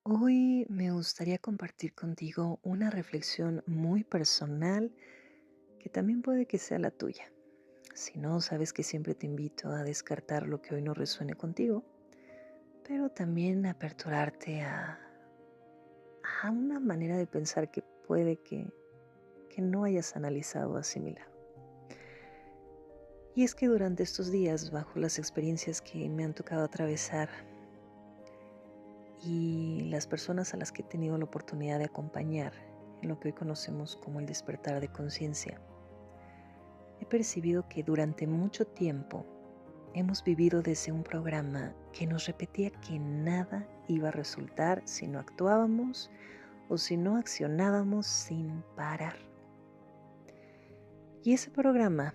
Hoy me gustaría compartir contigo una reflexión muy personal que también puede que sea la tuya. Si no, sabes que siempre te invito a descartar lo que hoy no resuene contigo, pero también a aperturarte a una manera de pensar que puede que no hayas analizado o asimilado. Y es que durante estos días, bajo las experiencias que me han tocado atravesar y las personas a las que he tenido la oportunidad de acompañar en lo que hoy conocemos como el despertar de conciencia, he percibido que durante mucho tiempo hemos vivido desde un programa que nos repetía que nada iba a resultar si no actuábamos o si no accionábamos sin parar. Y ese programa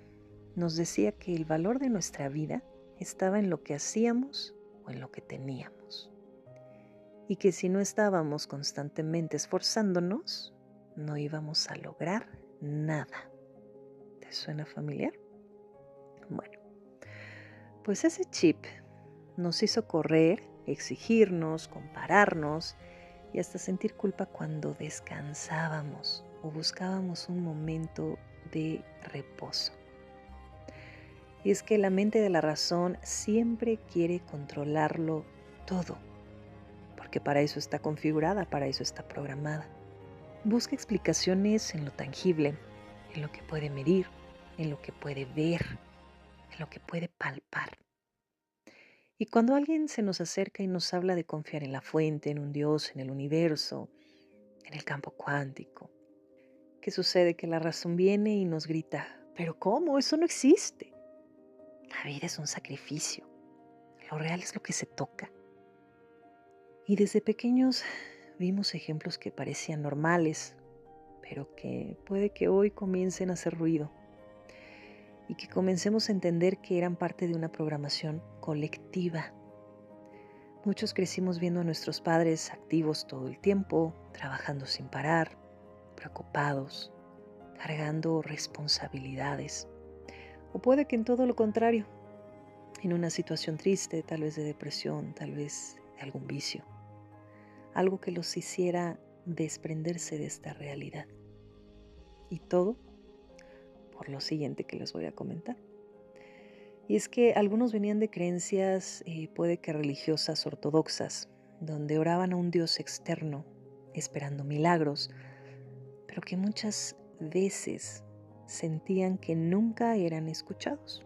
nos decía que el valor de nuestra vida estaba en lo que hacíamos o en lo que teníamos. Y que si no estábamos constantemente esforzándonos, no íbamos a lograr nada. ¿Te suena familiar? Bueno, pues ese chip nos hizo correr, exigirnos, compararnos y hasta sentir culpa cuando descansábamos o buscábamos un momento de reposo. Y es que la mente de la razón siempre quiere controlarlo todo, porque para eso está configurada, para eso está programada. Busca explicaciones en lo tangible, en lo que puede medir, en lo que puede ver, en lo que puede palpar. Y cuando alguien se nos acerca y nos habla de confiar en la fuente, en un Dios, en el universo, en el campo cuántico, ¿qué sucede? Que la razón viene y nos grita, ¿pero cómo? Eso no existe. La vida es un sacrificio. Lo real es lo que se toca. Y desde pequeños vimos ejemplos que parecían normales, pero que puede que hoy comiencen a hacer ruido y que comencemos a entender que eran parte de una programación colectiva. Muchos crecimos viendo a nuestros padres activos todo el tiempo, trabajando sin parar, preocupados, cargando responsabilidades. O puede que en todo lo contrario, en una situación triste, tal vez de depresión, tal vez de algún vicio. Algo que los hiciera desprenderse de esta realidad. Y todo por lo siguiente que les voy a comentar. Y es que algunos venían de creencias, puede que religiosas ortodoxas, donde oraban a un Dios externo, esperando milagros, pero que muchas veces sentían que nunca eran escuchados.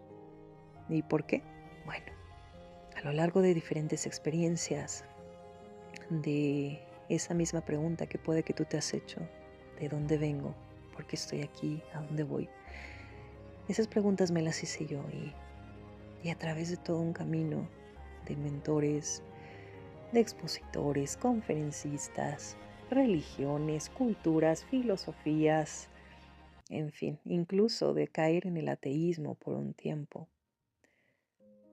¿Y por qué? Bueno, a lo largo de diferentes experiencias, de esa misma pregunta que puede que tú te has hecho, ¿de dónde vengo? ¿Por qué estoy aquí? ¿A dónde voy? Esas preguntas me las hice yo y a través de todo un camino de mentores, de expositores, conferencistas, religiones, culturas, filosofías, en fin, incluso de caer en el ateísmo por un tiempo,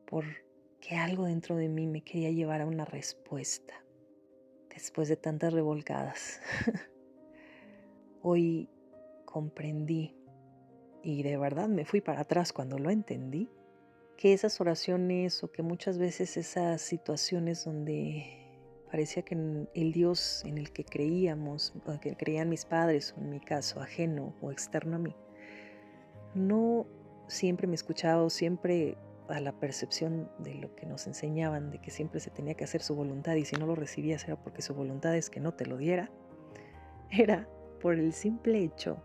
porque algo dentro de mí me quería llevar a una respuesta después de tantas revolcadas. Hoy comprendí y de verdad me fui para atrás cuando lo entendí, que esas oraciones o que muchas veces esas situaciones donde parecía que el Dios en el que creíamos, o que creían mis padres, o en mi caso ajeno o externo a mí, no siempre me escuchaba o siempre a la percepción de lo que nos enseñaban, de que siempre se tenía que hacer su voluntad y si no lo recibías era porque su voluntad es que no te lo diera, era por el simple hecho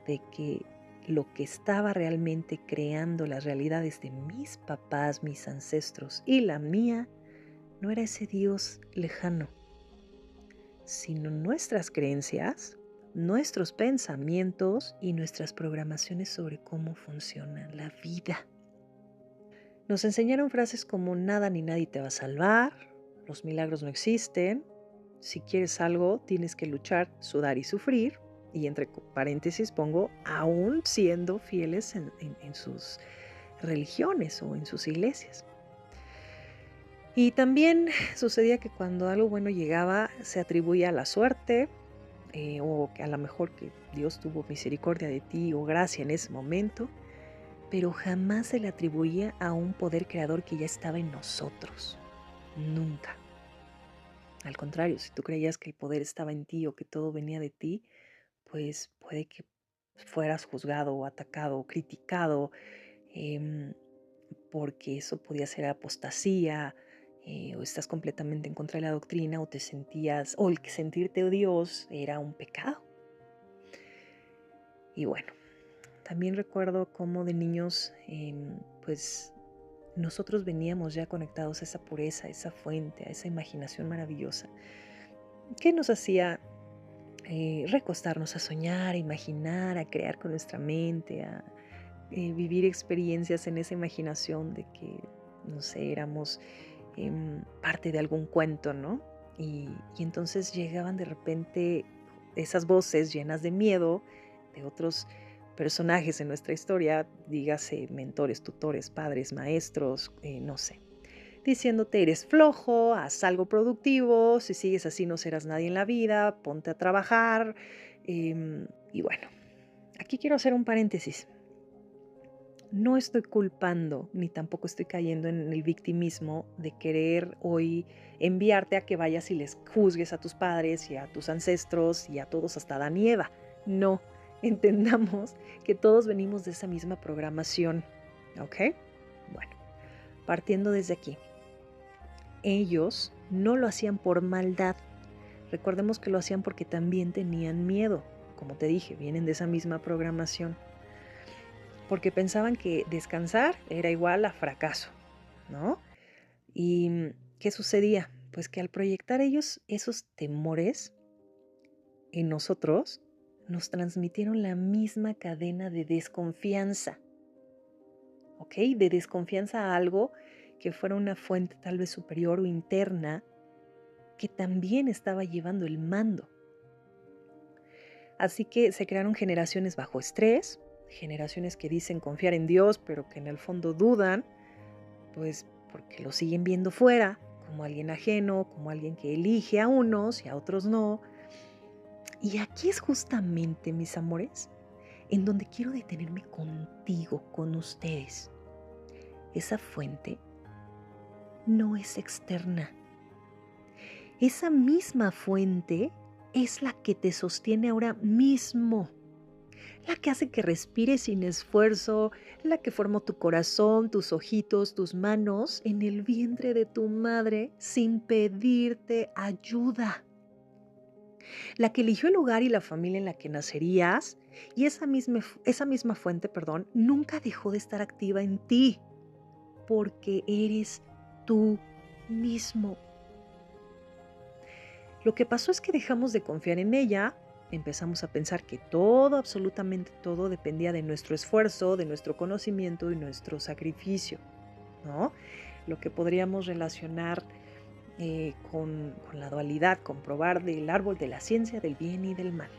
de que lo que estaba realmente creando las realidades de mis papás, mis ancestros y la mía, no era ese Dios lejano, sino nuestras creencias, nuestros pensamientos y nuestras programaciones sobre cómo funciona la vida. Nos enseñaron frases como nada ni nadie te va a salvar, los milagros no existen, si quieres algo tienes que luchar, sudar y sufrir, y entre paréntesis pongo, aún siendo fieles en sus religiones o en sus iglesias. Y también sucedía que cuando algo bueno llegaba se atribuía a la suerte, o que a lo mejor que Dios tuvo misericordia de ti o gracia en ese momento, pero jamás se le atribuía a un poder creador que ya estaba en nosotros. Nunca. Al contrario, si tú creías que el poder estaba en ti o que todo venía de ti, pues puede que fueras juzgado o atacado o criticado, em, porque eso podía ser apostasía, o estás completamente en contra de la doctrina, o te sentías, o el que sentirte Dios era un pecado. Y bueno, también recuerdo cómo de niños, pues nosotros veníamos ya conectados a esa pureza, a esa fuente, a esa imaginación maravillosa, que nos hacía recostarnos a soñar, a imaginar, a crear con nuestra mente, a vivir experiencias en esa imaginación de que, no sé, éramos parte de algún cuento, ¿no? Y entonces llegaban de repente esas voces llenas de miedo de otros personajes en nuestra historia, dígase mentores, tutores, padres, maestros, no sé, diciéndote eres flojo, haz algo productivo, si sigues así no serás nadie en la vida, ponte a trabajar. Y bueno, aquí quiero hacer un paréntesis. No estoy culpando ni tampoco estoy cayendo en el victimismo de querer hoy enviarte a que vayas y les juzgues a tus padres y a tus ancestros y a todos hasta Adán y Eva. No, entendamos que todos venimos de esa misma programación, ¿ok? Bueno, partiendo desde aquí. Ellos no lo hacían por maldad. Recordemos que lo hacían porque también tenían miedo. Como te dije, vienen de esa misma programación. Porque pensaban que descansar era igual a fracaso, ¿no? ¿Y qué sucedía? Pues que al proyectar ellos esos temores en nosotros, nos transmitieron la misma cadena de desconfianza, ¿ok? De desconfianza a algo que fuera una fuente tal vez superior o interna que también estaba llevando el mando. Así que se crearon generaciones bajo estrés, generaciones que dicen confiar en Dios, pero que en el fondo dudan, pues porque lo siguen viendo fuera, como alguien ajeno, como alguien que elige a unos y a otros no. Y aquí es justamente, mis amores, en donde quiero detenerme contigo, con ustedes. Esa fuente no es externa. Esa misma fuente es la que te sostiene ahora mismo, la que hace que respires sin esfuerzo, la que formó tu corazón, tus ojitos, tus manos en el vientre de tu madre sin pedirte ayuda, la que eligió el lugar y la familia en la que nacerías, y esa misma fuente, nunca dejó de estar activa en ti, porque eres tú mismo. Lo que pasó es que dejamos de confiar en ella, empezamos a pensar que todo, absolutamente todo, dependía de nuestro esfuerzo, de nuestro conocimiento y nuestro sacrificio, ¿no? Lo que podríamos relacionar con la dualidad, comprobar del árbol de la ciencia del bien y del mal,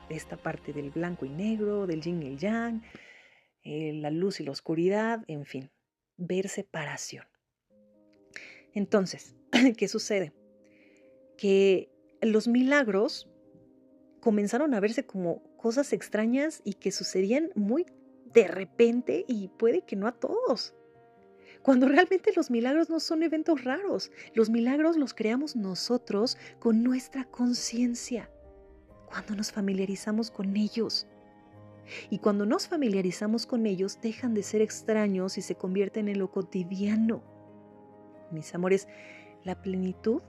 de esta parte del blanco y negro, del yin y el yang, la luz y la oscuridad, en fin, ver separación. Entonces, ¿qué sucede? Que los milagros comenzaron a verse como cosas extrañas y que sucedían muy de repente y puede que no a todos. Cuando realmente los milagros no son eventos raros, los milagros los creamos nosotros con nuestra conciencia, cuando nos familiarizamos con ellos. Y cuando nos familiarizamos con ellos, dejan de ser extraños y se convierten en lo cotidiano. Mis amores, la plenitud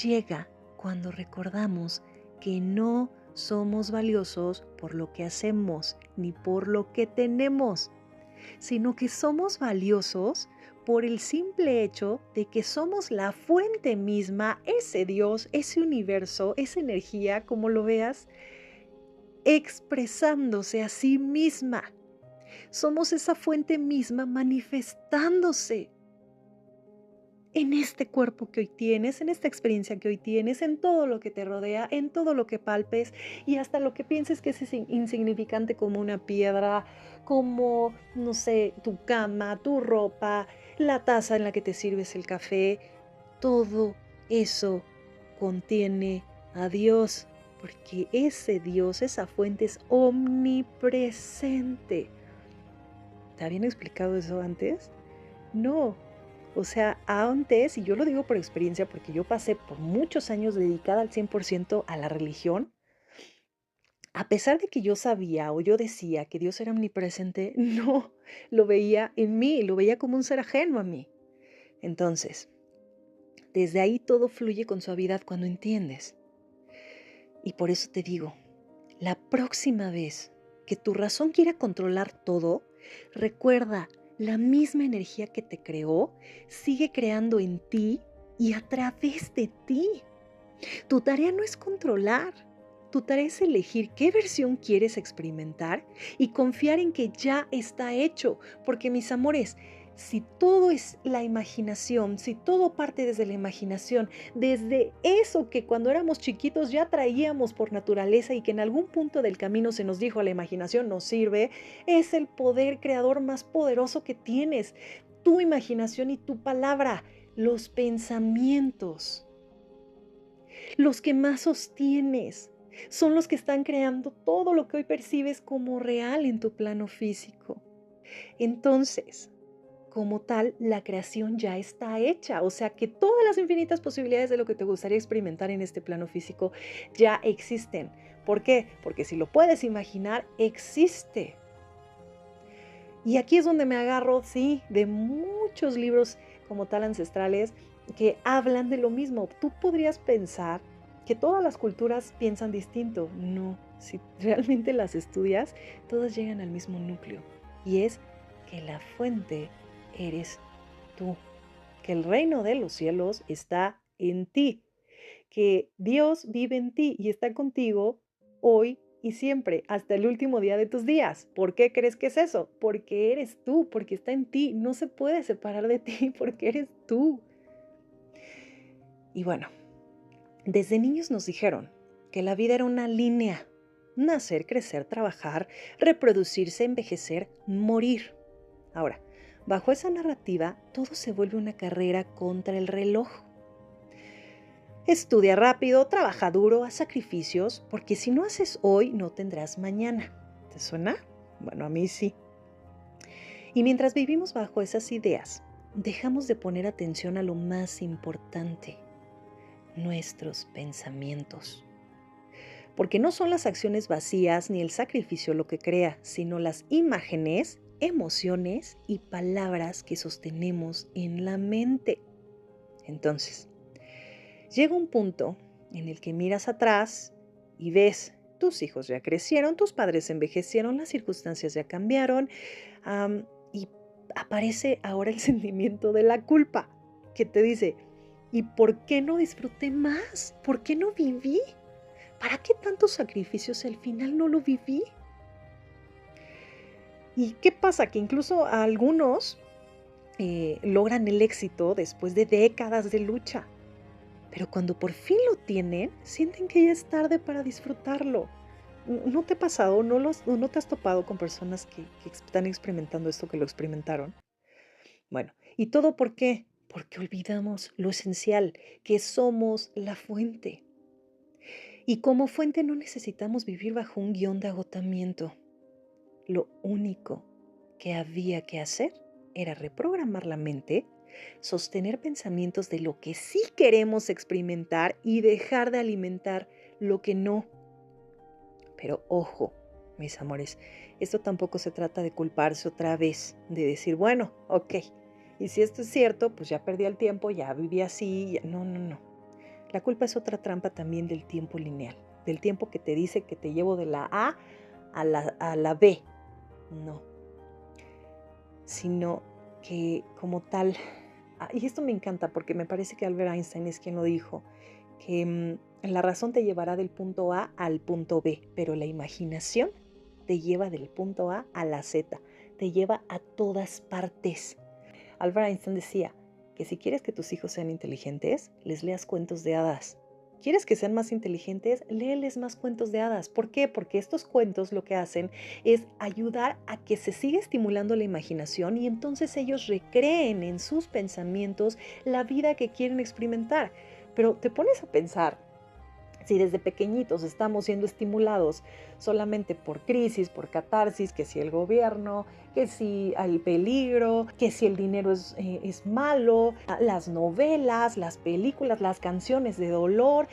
llega cuando recordamos que no somos valiosos por lo que hacemos ni por lo que tenemos, sino que somos valiosos por el simple hecho de que somos la fuente misma, ese Dios, ese universo, esa energía, como lo veas, expresándose a sí misma. Somos esa fuente misma manifestándose en este cuerpo que hoy tienes, en esta experiencia que hoy tienes, en todo lo que te rodea, en todo lo que palpes y hasta lo que pienses que es insignificante como una piedra, como, no sé, tu cama, tu ropa, la taza en la que te sirves el café. Todo eso contiene a Dios, porque ese Dios, esa fuente es omnipresente. ¿Te habían explicado eso antes? No. O sea, antes, y yo lo digo por experiencia porque yo pasé por muchos años dedicada al 100% a la religión, a pesar de que yo sabía o yo decía que Dios era omnipresente, no, lo veía en mí, lo veía como un ser ajeno a mí. Entonces, desde ahí todo fluye con suavidad cuando entiendes. Y por eso te digo, la próxima vez que tu razón quiera controlar todo, recuerda, la misma energía que te creó sigue creando en ti y a través de ti. Tu tarea no es controlar, tu tarea es elegir qué versión quieres experimentar y confiar en que ya está hecho, porque mis amores, si todo es la imaginación, si todo parte desde la imaginación, desde eso que cuando éramos chiquitos ya traíamos por naturaleza y que en algún punto del camino se nos dijo la imaginación nos sirve, es el poder creador más poderoso que tienes, tu imaginación y tu palabra, los pensamientos. Los que más sostienes son los que están creando todo lo que hoy percibes como real en tu plano físico. Entonces, como tal, la creación ya está hecha, o sea que todas las infinitas posibilidades de lo que te gustaría experimentar en este plano físico ya existen. ¿Por qué? Porque si lo puedes imaginar, existe. Y aquí es donde me agarro, sí, de muchos libros como tal ancestrales que hablan de lo mismo. Tú podrías pensar que todas las culturas piensan distinto. No, si realmente las estudias, todas llegan al mismo núcleo. Y es que la fuente eres tú, que el reino de los cielos está en ti, que Dios vive en ti y está contigo hoy y siempre, hasta el último día de tus días. ¿Por qué crees que es eso? Porque eres tú, porque está en ti, no se puede separar de ti, porque eres tú. Y bueno, desde niños nos dijeron que la vida era una línea: nacer, crecer, trabajar, reproducirse, envejecer, morir. Ahora, bajo esa narrativa, todo se vuelve una carrera contra el reloj. Estudia rápido, trabaja duro, haz sacrificios, porque si no haces hoy, no tendrás mañana. ¿Te suena? Bueno, a mí sí. Y mientras vivimos bajo esas ideas, dejamos de poner atención a lo más importante: nuestros pensamientos. Porque no son las acciones vacías ni el sacrificio lo que crea, sino las imágenes, emociones y palabras que sostenemos en la mente. Entonces, llega un punto en el que miras atrás y ves, tus hijos ya crecieron, tus padres envejecieron, las circunstancias ya cambiaron, y aparece ahora el sentimiento de la culpa que te dice: ¿y por qué no disfruté más? ¿Por qué no viví? ¿Para qué tantos sacrificios si al final no lo viví? ¿Y qué pasa? Que incluso algunos logran el éxito después de décadas de lucha. Pero cuando por fin lo tienen, sienten que ya es tarde para disfrutarlo. ¿No te ha pasado? ¿No te has topado con personas que están experimentando esto, que lo experimentaron? Bueno, ¿y todo por qué? Porque olvidamos lo esencial, que somos la fuente. Y como fuente no necesitamos vivir bajo un guión de agotamiento. Lo único que había que hacer era reprogramar la mente, sostener pensamientos de lo que sí queremos experimentar y dejar de alimentar lo que no. Pero ojo, mis amores, esto tampoco se trata de culparse otra vez, de decir, bueno, ok, y si esto es cierto, pues ya perdí el tiempo, ya viví así, ya... No, no, no. La culpa es otra trampa también del tiempo lineal, del tiempo que te dice que te llevo de la A a la B. No, sino que como tal, y esto me encanta porque me parece que Albert Einstein es quien lo dijo, que la razón te llevará del punto A al punto B, pero la imaginación te lleva del punto A a la Z, te lleva a todas partes. Albert Einstein decía que si quieres que tus hijos sean inteligentes, les leas cuentos de hadas. ¿Quieres que sean más inteligentes? Léeles más cuentos de hadas. ¿Por qué? Porque estos cuentos lo que hacen es ayudar a que se siga estimulando la imaginación y entonces ellos recreen en sus pensamientos la vida que quieren experimentar. Pero te pones a pensar, Si desde pequeñitos estamos siendo estimulados solamente por crisis, por catarsis, que si el gobierno, que si hay peligro, que si el dinero es malo, las novelas, las películas, las canciones de dolor,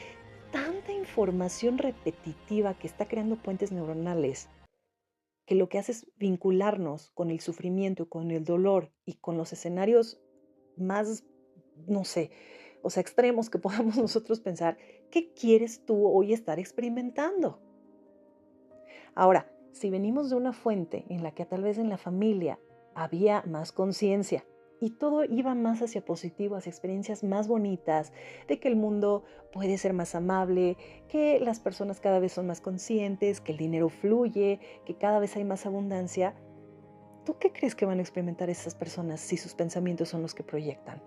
tanta información repetitiva que está creando puentes neuronales, que lo que hace es vincularnos con el sufrimiento, con el dolor y con los escenarios más, no sé, o sea, extremos que podamos nosotros pensar, ¿qué quieres tú hoy estar experimentando? Ahora, si venimos de una fuente en la que tal vez en la familia había más conciencia y todo iba más hacia positivo, hacia experiencias más bonitas, de que el mundo puede ser más amable, que las personas cada vez son más conscientes, que el dinero fluye, que cada vez hay más abundancia, ¿tú qué crees que van a experimentar esas personas si sus pensamientos son los que proyectan?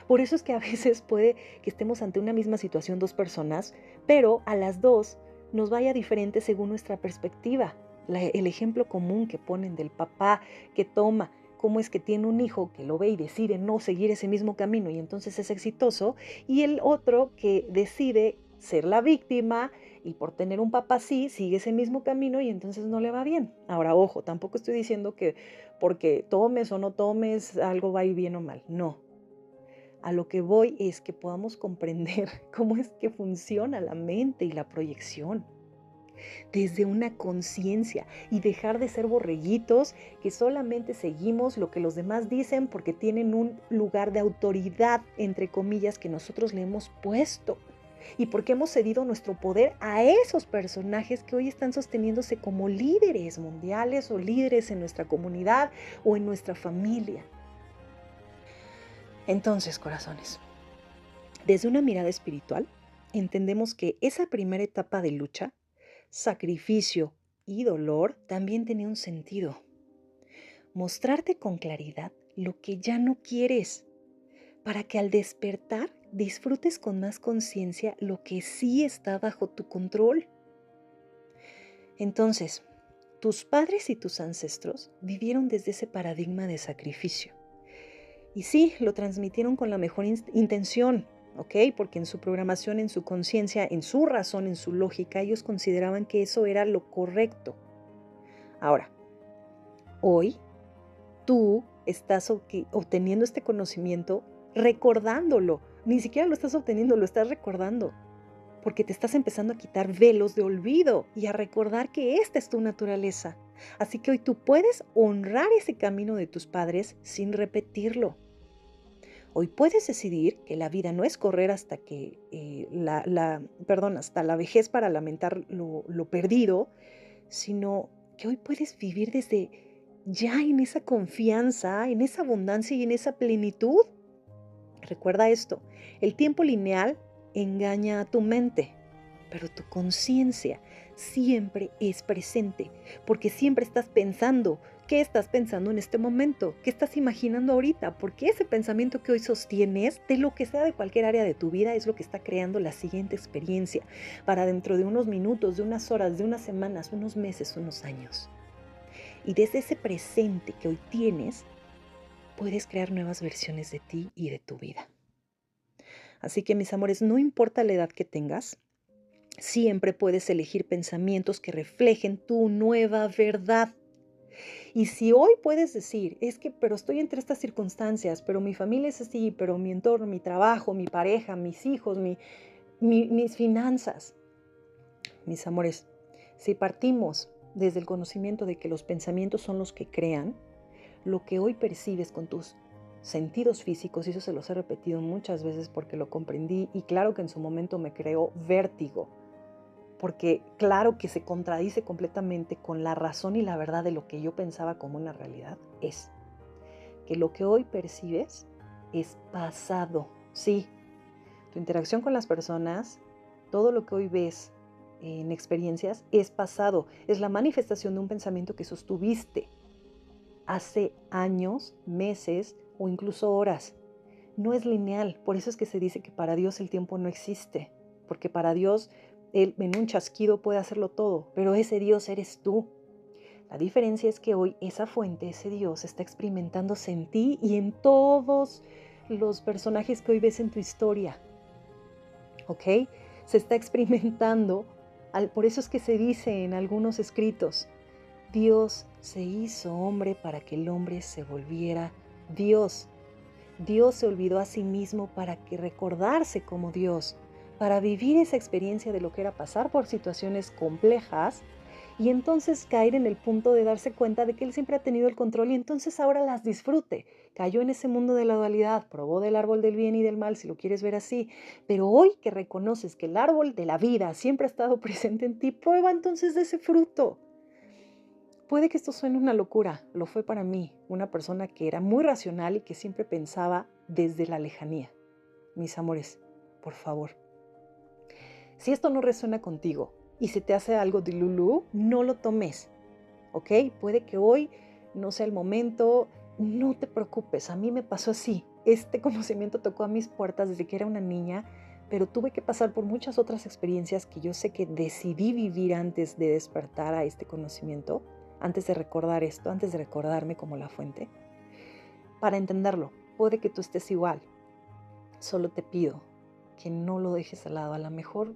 Por eso es que a veces puede que estemos ante una misma situación dos personas, pero a las dos nos vaya diferente según nuestra perspectiva. El ejemplo común que ponen del papá que toma, cómo es que tiene un hijo que lo ve y decide no seguir ese mismo camino y entonces es exitoso, y el otro que decide ser la víctima y por tener un papá así sigue ese mismo camino y entonces no le va bien. Ahora, ojo, tampoco estoy diciendo que porque tomes o no tomes algo va a ir bien o mal, no. A lo que voy es que podamos comprender cómo es que funciona la mente y la proyección desde una conciencia y dejar de ser borreguitos que solamente seguimos lo que los demás dicen porque tienen un lugar de autoridad, entre comillas, que nosotros le hemos puesto. Y porque hemos cedido nuestro poder a esos personajes que hoy están sosteniéndose como líderes mundiales o líderes en nuestra comunidad o en nuestra familia. Entonces, corazones, desde una mirada espiritual, entendemos que esa primera etapa de lucha, sacrificio y dolor también tenía un sentido. Mostrarte con claridad lo que ya no quieres, para que al despertar disfrutes con más conciencia lo que sí está bajo tu control. Entonces, tus padres y tus ancestros vivieron desde ese paradigma de sacrificio. Y sí, lo transmitieron con la mejor intención, ¿ok? Porque en su programación, en su conciencia, en su razón, en su lógica, ellos consideraban que eso era lo correcto. Ahora, hoy tú estás obteniendo este conocimiento recordándolo. Ni siquiera lo estás obteniendo, lo estás recordando. Porque te estás empezando a quitar velos de olvido y a recordar que esta es tu naturaleza. Así que hoy tú puedes honrar ese camino de tus padres sin repetirlo. Hoy puedes decidir que la vida no es correr hasta que hasta la vejez para lamentar lo perdido, sino que hoy puedes vivir desde ya en esa confianza, en esa abundancia y en esa plenitud. Recuerda esto, el tiempo lineal engaña a tu mente, pero tu conciencia siempre es presente, porque siempre estás pensando. ¿Qué estás pensando en este momento? ¿Qué estás imaginando ahorita? Porque ese pensamiento que hoy sostienes, de lo que sea de cualquier área de tu vida, es lo que está creando la siguiente experiencia para dentro de unos minutos, de unas horas, de unas semanas, unos meses, unos años. Y desde ese presente que hoy tienes, puedes crear nuevas versiones de ti y de tu vida. Así que, mis amores, no importa la edad que tengas, siempre puedes elegir pensamientos que reflejen tu nueva verdad. Y si hoy puedes decir, pero estoy entre estas circunstancias, pero mi familia es así, pero mi entorno, mi trabajo, mi pareja, mis hijos, mis finanzas. Mis amores, si partimos desde el conocimiento de que los pensamientos son los que crean, lo que hoy percibes con tus sentidos físicos, y eso se los he repetido muchas veces porque lo comprendí y claro que en su momento me creó vértigo, porque claro que se contradice completamente con la razón y la verdad de lo que yo pensaba como una realidad, es que lo que hoy percibes es pasado. Sí, tu interacción con las personas, todo lo que hoy ves en experiencias es pasado, es la manifestación de un pensamiento que sostuviste hace años, meses o incluso horas. No es lineal, por eso es que se dice que para Dios el tiempo no existe, porque para Dios Él en un chasquido puede hacerlo todo, pero ese Dios eres tú. La diferencia es que hoy esa fuente, ese Dios, está experimentándose en ti y en todos los personajes que hoy ves en tu historia. ¿Ok? se está experimentando. Por eso es que se dice en algunos escritos, Dios se hizo hombre para que el hombre se volviera Dios. Dios se olvidó a sí mismo para que recordarse como Dios, para vivir esa experiencia de lo que era pasar por situaciones complejas y entonces caer en el punto de darse cuenta de que Él siempre ha tenido el control y entonces ahora las disfrute. Cayó en ese mundo de la dualidad, probó del árbol del bien y del mal, si lo quieres ver así, pero hoy que reconoces que el árbol de la vida siempre ha estado presente en ti, prueba entonces de ese fruto. Puede que esto suene una locura, lo fue para mí, una persona que era muy racional y que siempre pensaba desde la lejanía. Mis amores, por favor, si esto no resuena contigo y se te hace algo de lulú, no lo tomes, ¿ok? Puede que hoy no sea el momento, no te preocupes, a mí me pasó así. Este conocimiento tocó a mis puertas desde que era una niña, pero tuve que pasar por muchas otras experiencias que yo sé que decidí vivir antes de despertar a este conocimiento, antes de recordar esto, antes de recordarme como la fuente. Para entenderlo, puede que tú estés igual. Solo te pido que no lo dejes al lado. A lo mejor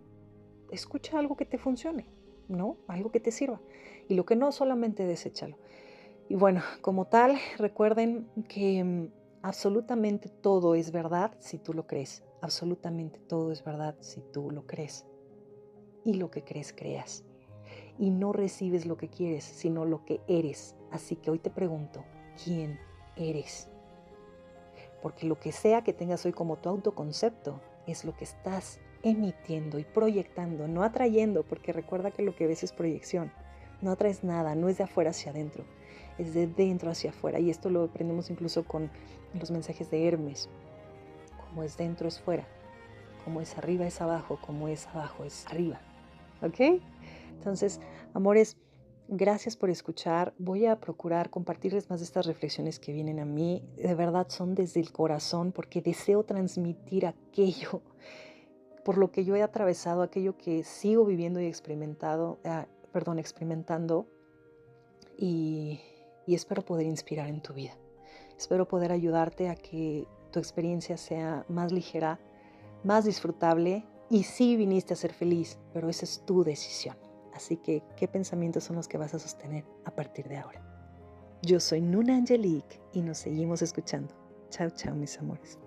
escucha algo que te funcione, ¿no? Algo que te sirva. Y lo que no, solamente deséchalo. Y bueno, como tal, recuerden que absolutamente todo es verdad si tú lo crees. Absolutamente todo es verdad si tú lo crees. Y lo que crees, creas. Y no recibes lo que quieres, sino lo que eres. Así que hoy te pregunto, ¿quién eres? Porque lo que sea que tengas hoy como tu autoconcepto es lo que estás emitiendo y proyectando, no atrayendo, porque recuerda que lo que ves es proyección. No atraes nada, no es de afuera hacia adentro, es de dentro hacia afuera. Y esto lo aprendemos incluso con los mensajes de Hermes. Como es dentro es fuera, como es arriba es abajo, como es abajo es arriba. ¿Ok? Entonces, amores, gracias por escuchar. Voy a procurar compartirles más de estas reflexiones que vienen a mí. De verdad son desde el corazón porque deseo transmitir aquello por lo que yo he atravesado, aquello que sigo viviendo y experimentando y espero poder inspirar en tu vida. Espero poder ayudarte a que tu experiencia sea más ligera, más disfrutable y sí viniste a ser feliz, pero esa es tu decisión. Así que, ¿qué pensamientos son los que vas a sostener a partir de ahora? Yo soy Nuna Angelique y nos seguimos escuchando. Chao, chao, mis amores.